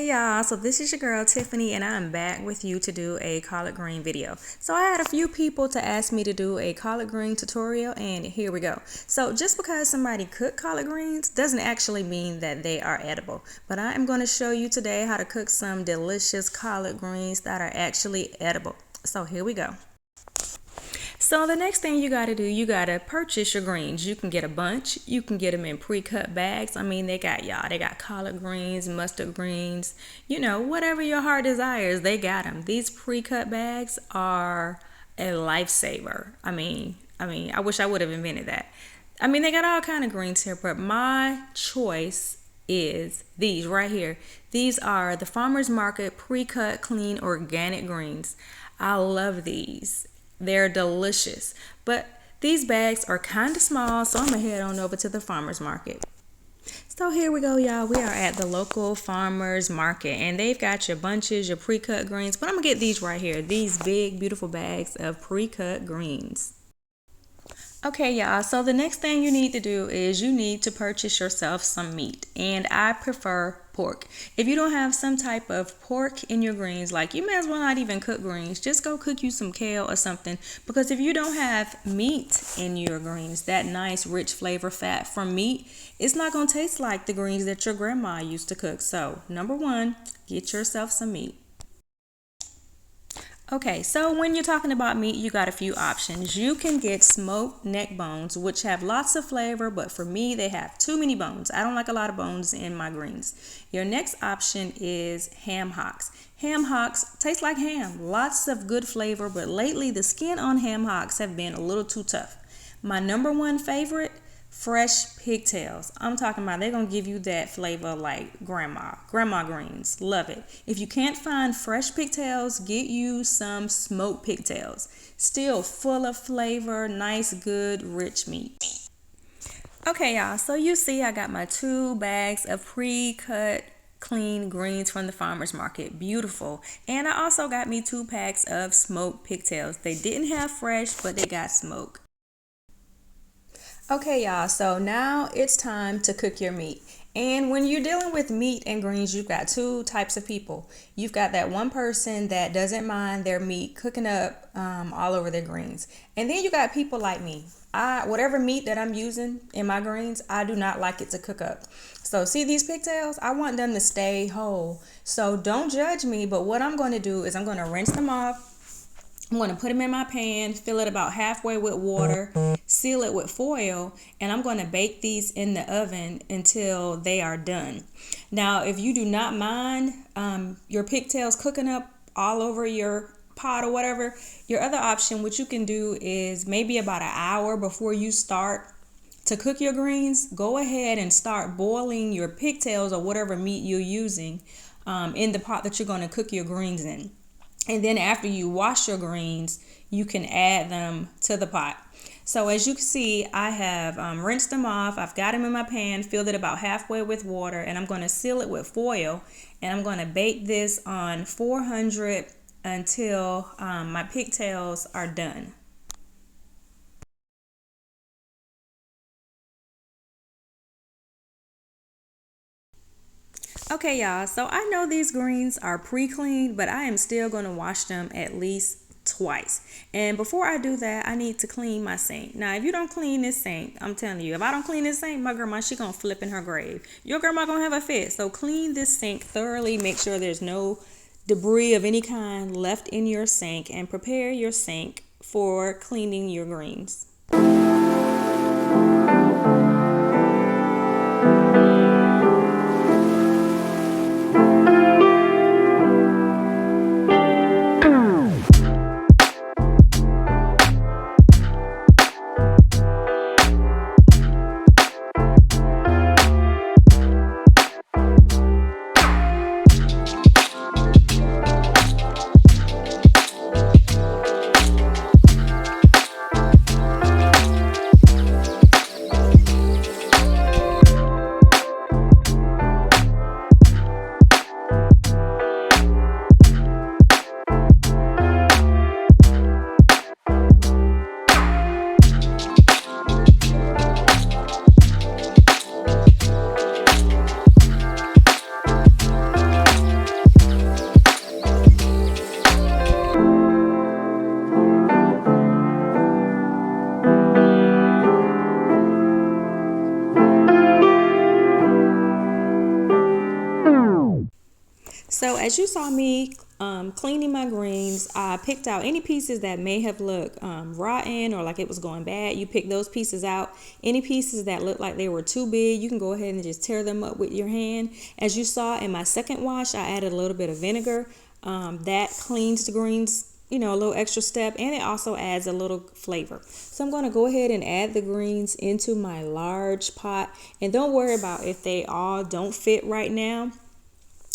Hey y'all, so this is your girl Tiffany and I'm back with you to do a collard green video. So I had a few people to ask me to do a collard green tutorial and here we go. So just because somebody cooked collard greens doesn't actually mean that they are edible. But I am going to show you today how to cook some delicious collard greens that are actually edible. So here we go. So the next thing you got to do, you got to purchase your greens. You can get a bunch. You can get them in pre-cut bags. I mean, they got collard greens, mustard greens, whatever your heart desires, they got them. These pre-cut bags are a lifesaver. I wish I would have invented that. I mean, they got all kind of greens here, but my choice is these right here. These are the Farmers Market pre-cut clean organic greens. I love these. They're delicious, but these bags are kind of small, so I'm gonna head on over to the farmers market. So here we go, y'all. We are at the local farmers market and they've got your bunches, your pre-cut greens, but I'm gonna get these right here, these big beautiful bags of pre-cut greens. Okay, y'all, so the next thing you need to do is you need to purchase yourself some meat, and I prefer pork. If you don't have some type of pork in your greens, like you may as well not even cook greens, just go cook you some kale or something, because if you don't have meat in your greens, that nice rich flavor fat from meat, it's not going to taste like the greens that your grandma used to cook. So number one, get yourself some meat. Okay, so when you're talking about meat, you got a few options. You can get smoked neck bones, which have lots of flavor, but for me, they have too many bones. I don't like a lot of bones in my greens. Your next option is ham hocks. Ham hocks taste like ham, lots of good flavor, but lately the skin on ham hocks have been a little too tough. My number one favorite, fresh pigtails. I'm talking about they're going to give you that flavor like grandma greens. Love it. If you can't find fresh pigtails, get you some smoked pigtails. Still full of flavor, nice, good, rich meat. Okay, y'all, so you see I got my 2 bags of pre-cut clean greens from the farmers market. Beautiful. And I also got me 2 packs of smoked pigtails. They didn't have fresh, but they got smoked. Okay, y'all, so now it's time to cook your meat. And when you're dealing with meat and greens, you've got 2 types of people. You've got that one person that doesn't mind their meat cooking up all over their greens. And then you got people like me. Whatever meat that I'm using in my greens, I do not like it to cook up. So see these pigtails? I want them to stay whole. So don't judge me, but what I'm going to do is I'm going to rinse them off. I'm going to put them in my pan, fill it about halfway with water, seal it with foil, and I'm going to bake these in the oven until they are done. Now, if you do not mind your pigtails cooking up all over your pot or whatever, your other option, what you can do is maybe about an hour before you start to cook your greens, go ahead and start boiling your pigtails or whatever meat you're using in the pot that you're going to cook your greens in. And then after you wash your greens, you can add them to the pot. So as you can see, I have rinsed them off. I've got them in my pan, filled it about halfway with water, and I'm going to seal it with foil. And I'm going to bake this on 400 until my pigtails are done. Okay, y'all, so I know these greens are pre-cleaned, but I am still going to wash them at least twice. And before I do that, I need to clean my sink. Now, if you don't clean this sink, I'm telling you, if I don't clean this sink, my grandma, she gonna flip in her grave. Your grandma gonna have a fit. So clean this sink thoroughly. Make sure there's no debris of any kind left in your sink, and prepare your sink for cleaning your greens. as you saw me cleaning my greens, I picked out any pieces that may have looked rotten or like it was going bad. You pick those pieces out. Any pieces that look like they were too big, you can go ahead and just tear them up with your hand. As you saw in my second wash, I added a little bit of vinegar. That cleans the greens, you know, a little extra step, and it also adds a little flavor. So I'm going to go ahead and add the greens into my large pot, and don't worry about if they all don't fit right now,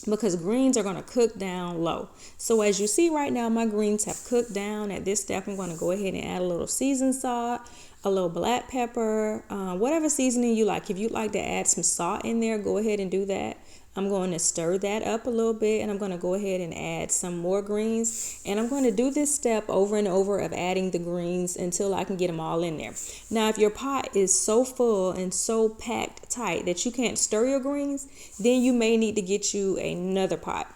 because greens are going to cook down low. So as you see right now, my greens have cooked down. At this step, I'm going to go ahead and add a little seasoned salt, a little black pepper, whatever seasoning you like. If you'd like to add some salt in there, go ahead and do that. I'm going to stir that up a little bit, and I'm going to go ahead and add some more greens. And I'm going to do this step over and over of adding the greens until I can get them all in there. Now, if your pot is so full and so packed tight that you can't stir your greens, then you may need to get you another pot.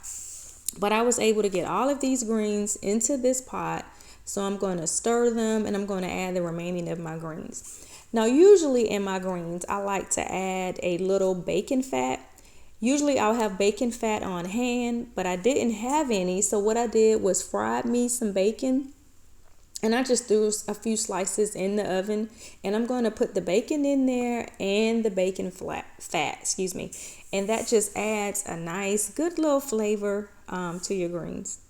But I was able to get all of these greens into this pot, so I'm going to stir them, and I'm going to add the remaining of my greens. Now, usually in my greens, I like to add a little bacon fat. Usually I'll have bacon fat on hand, but I didn't have any. So what I did was fried me some bacon, and I just threw a few slices in the oven, and I'm going to put the bacon in there and the bacon fat, excuse me. And that just adds a nice, good little flavor to your greens.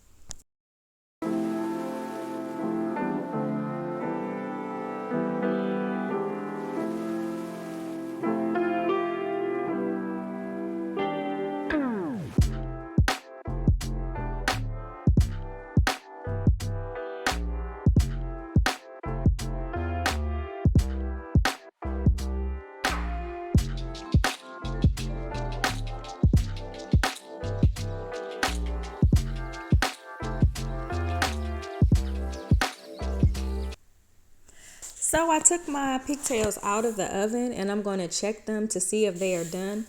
So I took my pigtails out of the oven, and I'm going to check them to see if they are done.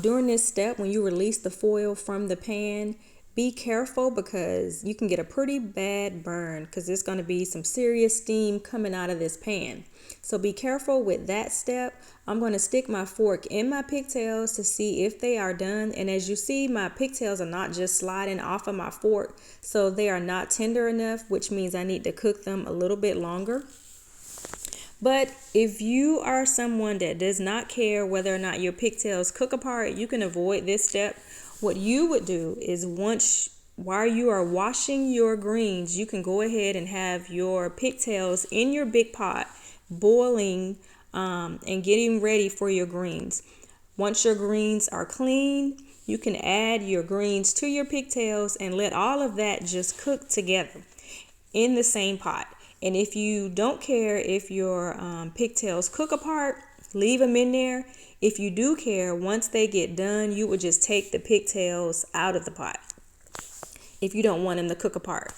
During this step, when you release the foil from the pan, be careful because you can get a pretty bad burn because there's going to be some serious steam coming out of this pan. So be careful with that step. I'm going to stick my fork in my pigtails to see if they are done. And as you see, my pigtails are not just sliding off of my fork, so they are not tender enough, which means I need to cook them a little bit longer. But if you are someone that does not care whether or not your pigtails cook apart, you can avoid this step. What you would do is while you are washing your greens, you can go ahead and have your pigtails in your big pot boiling and getting ready for your greens. Once your greens are clean, you can add your greens to your pigtails and let all of that just cook together in the same pot. And if you don't care if your pigtails cook apart, leave them in there. If you do care, once they get done, you would just take the pigtails out of the pot if you don't want them to cook apart.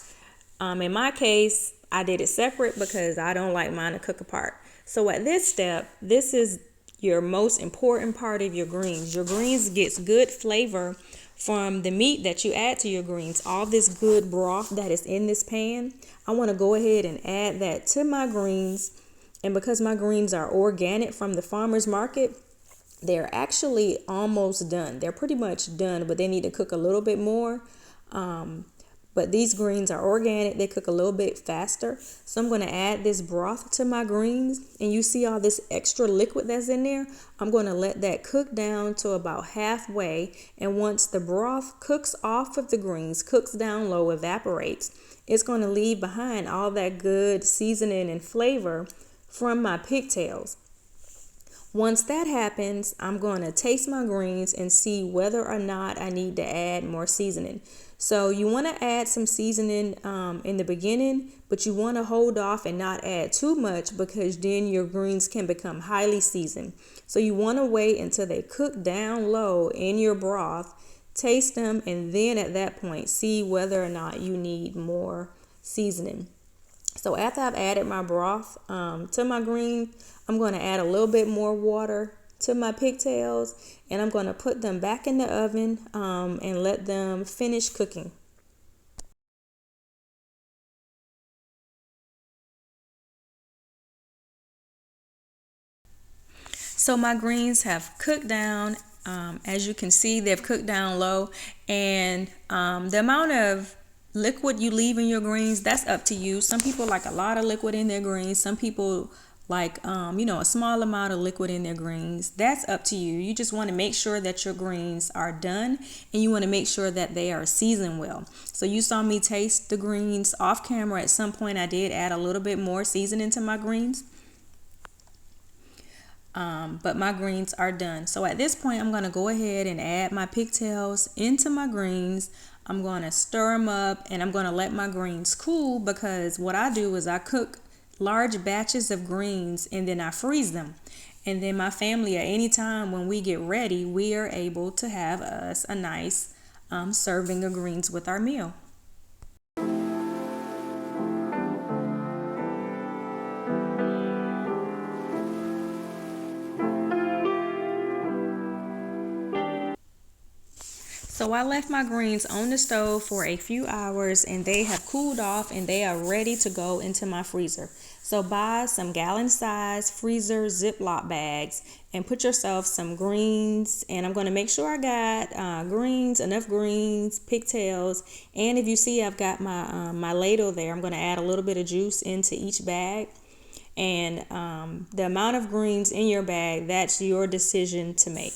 In my case, I did it separate because I don't like mine to cook apart. So at this step, this is your most important part of your greens. Your greens gets good flavor from the meat that you add to your greens. All this good broth that is in this pan, I want to go ahead and add that to my greens. And because my greens are organic from the farmer's market, they're actually almost done. They're pretty much done, but they need to cook a little bit more. But these greens are organic. They cook a little bit faster. So I'm going to add this broth to my greens. And you see all this extra liquid that's in there? I'm going to let that cook down to about halfway. And once the broth cooks off of the greens, cooks down low, evaporates, it's going to leave behind all that good seasoning and flavor from my pigtails. Once that happens, I'm going to taste my greens and see whether or not I need to add more seasoning. So you want to add some seasoning in the beginning, but you want to hold off and not add too much because then your greens can become highly seasoned. So you want to wait until they cook down low in your broth, taste them, and then at that point see whether or not you need more seasoning. So after I've added my broth to my greens, I'm going to add a little bit more water to my pigtails, and I'm going to put them back in the oven and let them finish cooking. So my greens have cooked down As you can see, they've cooked down low, and the amount of liquid you leave in your greens, that's up to you. Some people like a lot of liquid in their greens. Some people like a small amount of liquid in their greens. That's up to you. You just want to make sure that your greens are done, and you want to make sure that they are seasoned well. So you saw me taste the greens off camera. At some point I did add a little bit more seasoning to my greens, but my greens are done. So at this point I'm going to go ahead and add my pigtails into my greens. I'm going to stir them up, and I'm going to let my greens cool, because what I do is I cook large batches of greens and then I freeze them. And then my family, at any time when we get ready, we are able to have us a nice serving of greens with our meal. So I left my greens on the stove for a few hours, and they have cooled off and they are ready to go into my freezer. So buy some gallon size freezer Ziploc bags and put yourself some greens. And I'm going to make sure I got greens, enough greens, pigtails. And if you see, I've got my ladle there. I'm going to add a little bit of juice into each bag. And the amount of greens in your bag, that's your decision to make.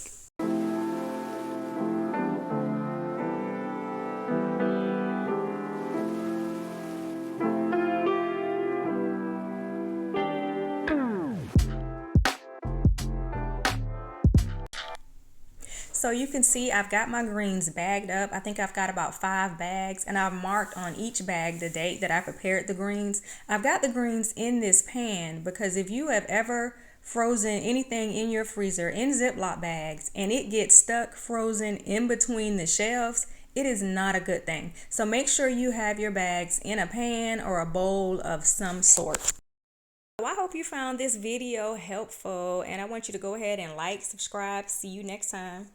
So you can see I've got my greens bagged up. I think I've got about 5 bags, and I've marked on each bag the date that I prepared the greens. I've got the greens in this pan because if you have ever frozen anything in your freezer in Ziploc bags and it gets stuck frozen in between the shelves, it is not a good thing. So make sure you have your bags in a pan or a bowl of some sort. So I hope you found this video helpful, and I want you to go ahead and like, subscribe. See you next time.